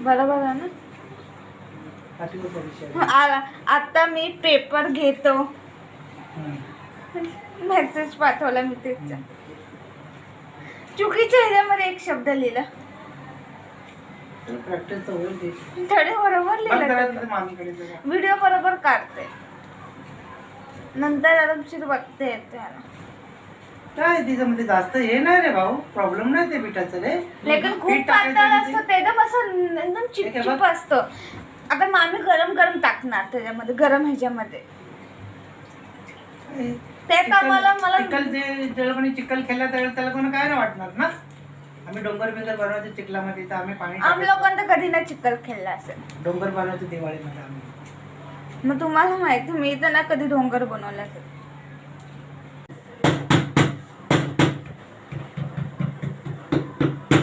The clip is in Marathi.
बरोबर आहे ना. आता मी पेपर घेतो, मेसेज पाठवला मी त्याचा. चुकीच्या ह्याच्यामध्ये एक शब्द लिहिला, थोडे बरोबर लिहिलं. व्हिडिओ बरोबर काढते, नंतर आरामशीर बघते येते. काय तिच्यामध्ये जास्त हे नाही रे भाऊ, प्रॉब्लेम नाही ते पिठाचं रे. लेकिन खूप पातळ असतं ते, एकदम असं एकदम चिपचिप असतं. आता मामी गरम गरम टाकणार त्याच्यामध्ये, गरम ह्याच्यामध्ये. ते कामाला मला चिखल खेळला त्याला कोणी काय नाही वाटणार ना. आम्ही डोंगर बिंगर बनवायचो चिखलामध्ये, तर आम्ही पाणी आम लोकांना कधी नाही चिखल खेळला असेल. डोंगर बनवायचो दिवाळीमध्ये आम्ही. मग तुम्हाला माहिती, मी तर ना कधी डोंगर बनवला असेल.